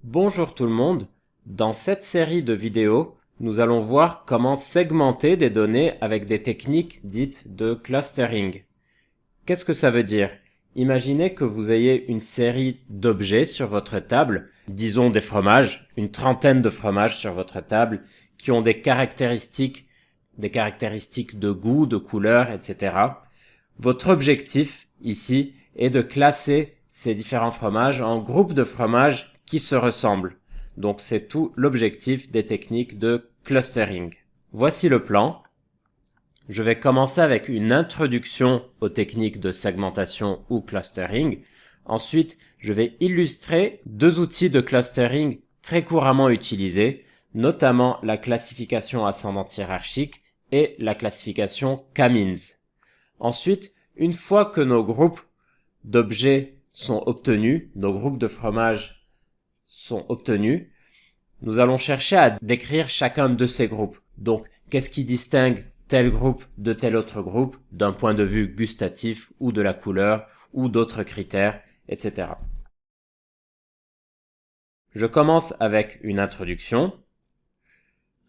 Bonjour tout le monde, dans cette série de vidéos, nous allons voir comment segmenter des données avec des techniques dites de clustering. Qu'est-ce que ça veut dire? Imaginez que vous ayez une série d'objets sur votre table, disons des fromages, une trentaine de fromages sur votre table, qui ont des caractéristiques de goût, de couleur, etc. Votre objectif, ici, est de classer ces différents fromages en groupes de fromages qui se ressemblent. Donc c'est tout l'objectif des techniques de clustering. Voici le plan. Je vais commencer avec une introduction aux techniques de segmentation ou clustering. Ensuite, je vais illustrer deux outils de clustering très couramment utilisés, notamment la classification ascendante hiérarchique et la classification K-means. Ensuite, une fois que nos groupes d'objets sont obtenus, nos groupes de fromages sont obtenus, nous allons chercher à décrire chacun de ces groupes. Donc, qu'est-ce qui distingue tel groupe de tel autre groupe d'un point de vue gustatif ou de la couleur ou d'autres critères, etc. Je commence avec une introduction.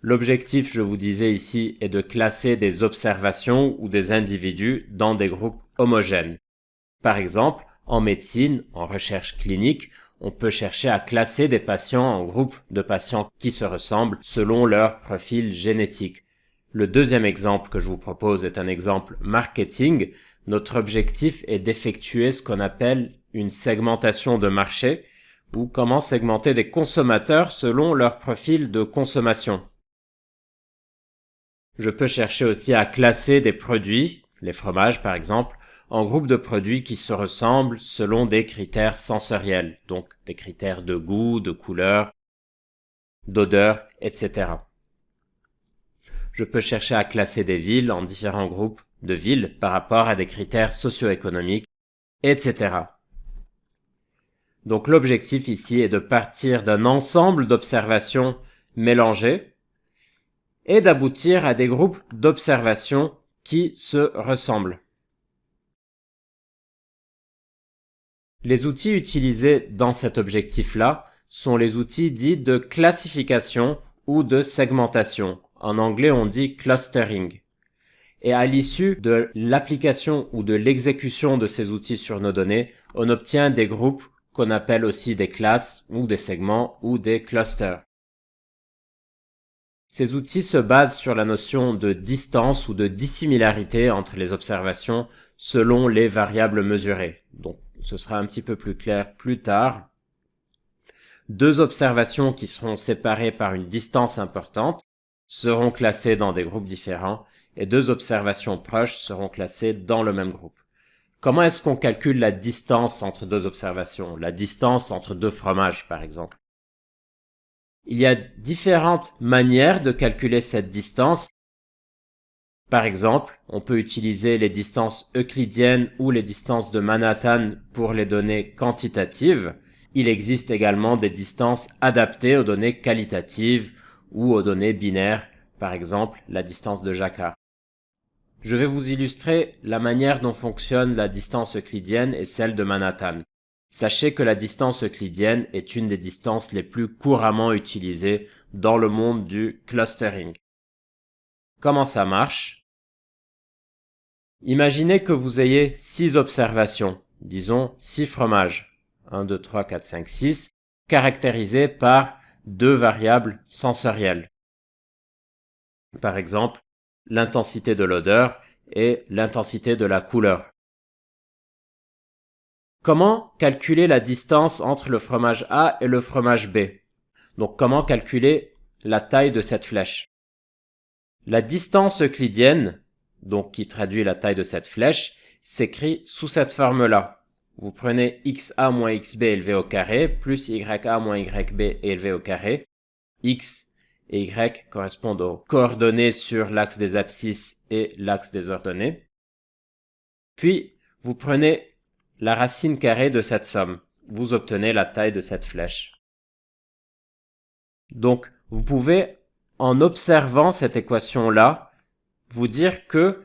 L'objectif, je vous disais ici, est de classer des observations ou des individus dans des groupes homogènes. Par exemple, en médecine, en recherche clinique, on peut chercher à classer des patients en groupes de patients qui se ressemblent selon leur profil génétique. Le deuxième exemple que je vous propose est un exemple marketing. Notre objectif est d'effectuer ce qu'on appelle une segmentation de marché ou comment segmenter des consommateurs selon leur profil de consommation. Je peux chercher aussi à classer des produits, les fromages par exemple, en groupes de produits qui se ressemblent selon des critères sensoriels, donc des critères de goût, de couleur, d'odeur, etc. Je peux chercher à classer des villes en différents groupes de villes par rapport à des critères socio-économiques, etc. Donc l'objectif ici est de partir d'un ensemble d'observations mélangées et d'aboutir à des groupes d'observations qui se ressemblent. Les outils utilisés dans cet objectif-là sont les outils dits de classification ou de segmentation. En anglais, on dit clustering. Et à l'issue de l'application ou de l'exécution de ces outils sur nos données, on obtient des groupes qu'on appelle aussi des classes ou des segments ou des clusters. Ces outils se basent sur la notion de distance ou de dissimilarité entre les observations selon les variables mesurées. Donc, ce sera un petit peu plus clair plus tard. Deux observations qui seront séparées par une distance importante seront classées dans des groupes différents et deux observations proches seront classées dans le même groupe. Comment est-ce qu'on calcule la distance entre deux observations? La distance entre deux fromages, par exemple. Il y a différentes manières de calculer cette distance. Par exemple, on peut utiliser les distances euclidiennes ou les distances de Manhattan pour les données quantitatives. Il existe également des distances adaptées aux données qualitatives ou aux données binaires, par exemple la distance de Jacquard. Je vais vous illustrer la manière dont fonctionne la distance euclidienne et celle de Manhattan. Sachez que la distance euclidienne est une des distances les plus couramment utilisées dans le monde du clustering. Comment ça marche? Imaginez que vous ayez 6 observations, disons 6 fromages, 1, 2, 3, 4, 5, 6, caractérisées par deux variables sensorielles. Par exemple, l'intensité de l'odeur et l'intensité de la couleur. Comment calculer la distance entre le fromage A et le fromage B? Donc, comment calculer la taille de cette flèche? La distance euclidienne, donc qui traduit la taille de cette flèche, s'écrit sous cette forme-là. Vous prenez xa moins xb élevé au carré plus ya moins yb élevé au carré. X et y correspondent aux coordonnées sur l'axe des abscisses et l'axe des ordonnées. Puis, vous prenez la racine carrée de cette somme. Vous obtenez la taille de cette flèche. Donc, vous pouvez, en observant cette équation-là, vous dire que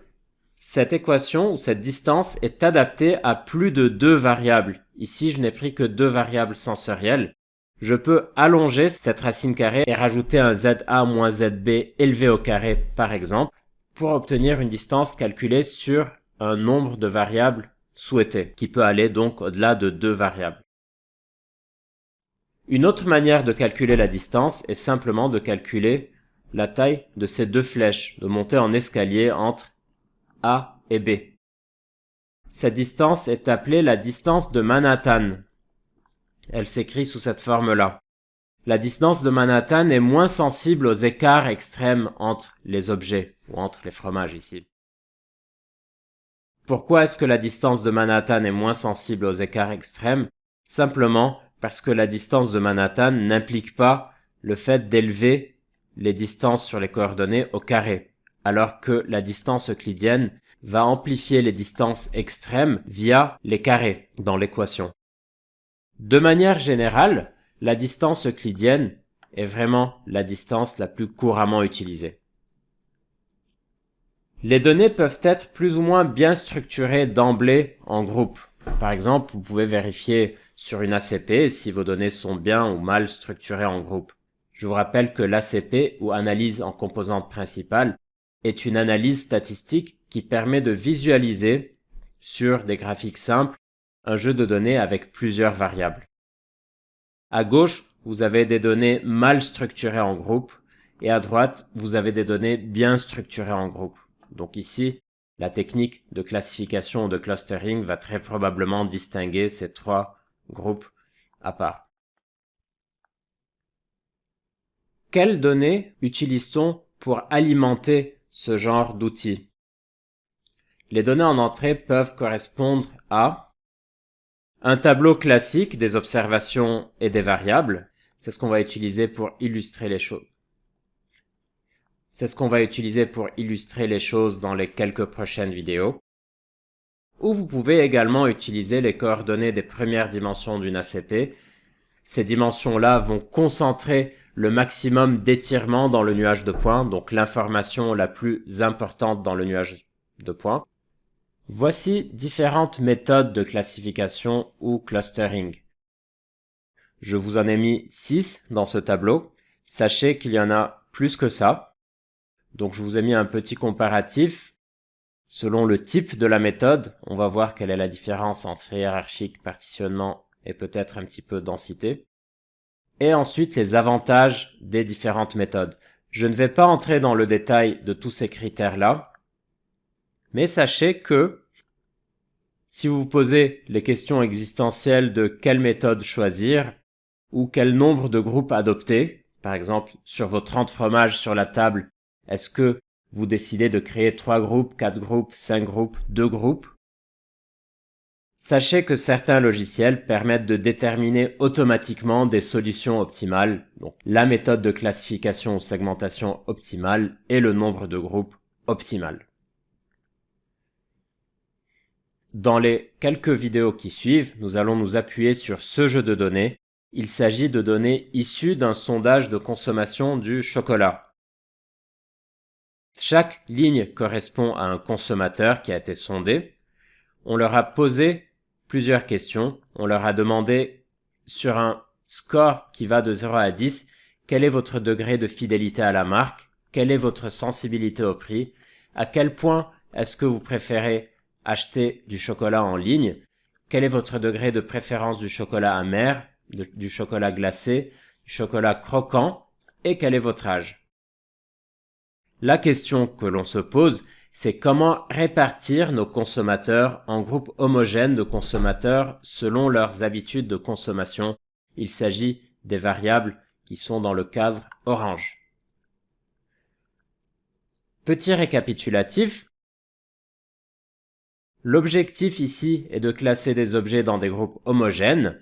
cette équation ou cette distance est adaptée à plus de deux variables. Ici, je n'ai pris que deux variables sensorielles, je peux allonger cette racine carrée et rajouter un ZA moins ZB élevé au carré par exemple, pour obtenir une distance calculée sur un nombre de variables souhaité, qui peut aller donc au-delà de 2 variables. Une autre manière de calculer la distance est simplement de calculer la taille de ces deux flèches, de monter en escalier entre A et B. Cette distance est appelée la distance de Manhattan. Elle s'écrit sous cette forme-là. La distance de Manhattan est moins sensible aux écarts extrêmes entre les objets, ou entre les fromages ici. Pourquoi est-ce que la distance de Manhattan est moins sensible aux écarts extrêmes? Simplement parce que la distance de Manhattan n'implique pas le fait d'élever les distances sur les coordonnées au carré, alors que la distance euclidienne va amplifier les distances extrêmes via les carrés dans l'équation. De manière générale, la distance euclidienne est vraiment la distance la plus couramment utilisée. Les données peuvent être plus ou moins bien structurées d'emblée en groupe. Par exemple, vous pouvez vérifier sur une ACP si vos données sont bien ou mal structurées en groupe. Je vous rappelle que l'ACP, ou analyse en composantes principales, est une analyse statistique qui permet de visualiser, sur des graphiques simples, un jeu de données avec plusieurs variables. À gauche, vous avez des données mal structurées en groupe, et à droite, vous avez des données bien structurées en groupe. Donc ici, la technique de classification ou de clustering va très probablement distinguer ces trois groupes à part. Quelles données utilise-t-on pour alimenter ce genre d'outils? Les données en entrée peuvent correspondre à un tableau classique des observations et des variables. C'est ce qu'on va utiliser pour illustrer les choses. C'est ce qu'on va utiliser pour illustrer les choses dans les quelques prochaines vidéos. Ou vous pouvez également utiliser les coordonnées des premières dimensions d'une ACP. Ces dimensions-là vont concentrer le maximum d'étirement dans le nuage de points, donc l'information la plus importante dans le nuage de points. Voici différentes méthodes de classification ou clustering. Je vous en ai mis 6 dans ce tableau. Sachez qu'il y en a plus que ça. Donc je vous ai mis un petit comparatif. Selon le type de la méthode, on va voir quelle est la différence entre hiérarchique, partitionnement et peut-être un petit peu densité. Et ensuite les avantages des différentes méthodes. Je ne vais pas entrer dans le détail de tous ces critères-là, mais sachez que si vous vous posez les questions existentielles de quelle méthode choisir ou quel nombre de groupes adopter, par exemple sur vos 30 fromages sur la table, est-ce que vous décidez de créer 3 groupes, 4 groupes, 5 groupes, 2 groupes? Sachez que certains logiciels permettent de déterminer automatiquement des solutions optimales, donc la méthode de classification ou segmentation optimale et le nombre de groupes optimal. Dans les quelques vidéos qui suivent, nous allons nous appuyer sur ce jeu de données. Il s'agit de données issues d'un sondage de consommation du chocolat. Chaque ligne correspond à un consommateur qui a été sondé. On leur a posé plusieurs questions. On leur a demandé, sur un score qui va de 0 à 10, quel est votre degré de fidélité à la marque? Quelle est votre sensibilité au prix? À quel point est-ce que vous préférez acheter du chocolat en ligne? Quel est votre degré de préférence du chocolat amer, du chocolat glacé, du chocolat croquant? Et quel est votre âge? La question que l'on se pose, c'est comment répartir nos consommateurs en groupes homogènes de consommateurs selon leurs habitudes de consommation. Il s'agit des variables qui sont dans le cadre orange. Petit récapitulatif. L'objectif ici est de classer des objets dans des groupes homogènes.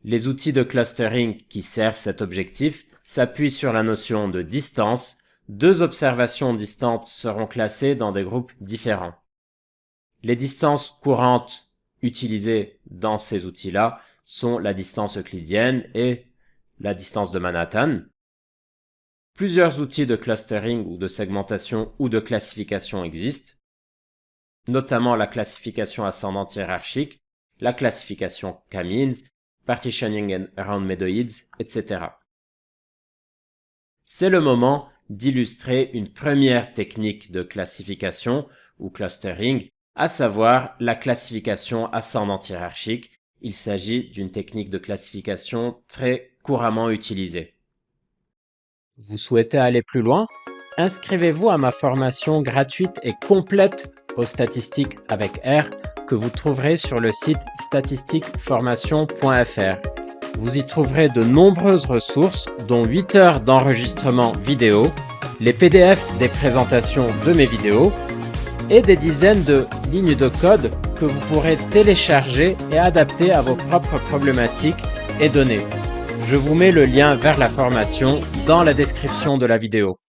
Les outils de clustering qui servent cet objectif s'appuient sur la notion de distance. 2 observations distantes seront classées dans des groupes différents. Les distances courantes utilisées dans ces outils-là sont la distance euclidienne et la distance de Manhattan. Plusieurs outils de clustering ou de segmentation ou de classification existent, notamment la classification ascendante hiérarchique, la classification K-means partitioning and roundmeadoids, etc. C'est le moment d'illustrer une première technique de classification ou clustering, à savoir la classification ascendante hiérarchique. Il s'agit d'une technique de classification très couramment utilisée. Vous souhaitez aller plus loin? Inscrivez-vous à ma formation gratuite et complète aux statistiques avec R que vous trouverez sur le site statistiqueformation.fr. Vous y trouverez de nombreuses ressources, dont 8 heures d'enregistrement vidéo, les PDF des présentations de mes vidéos et des dizaines de lignes de code que vous pourrez télécharger et adapter à vos propres problématiques et données. Je vous mets le lien vers la formation dans la description de la vidéo.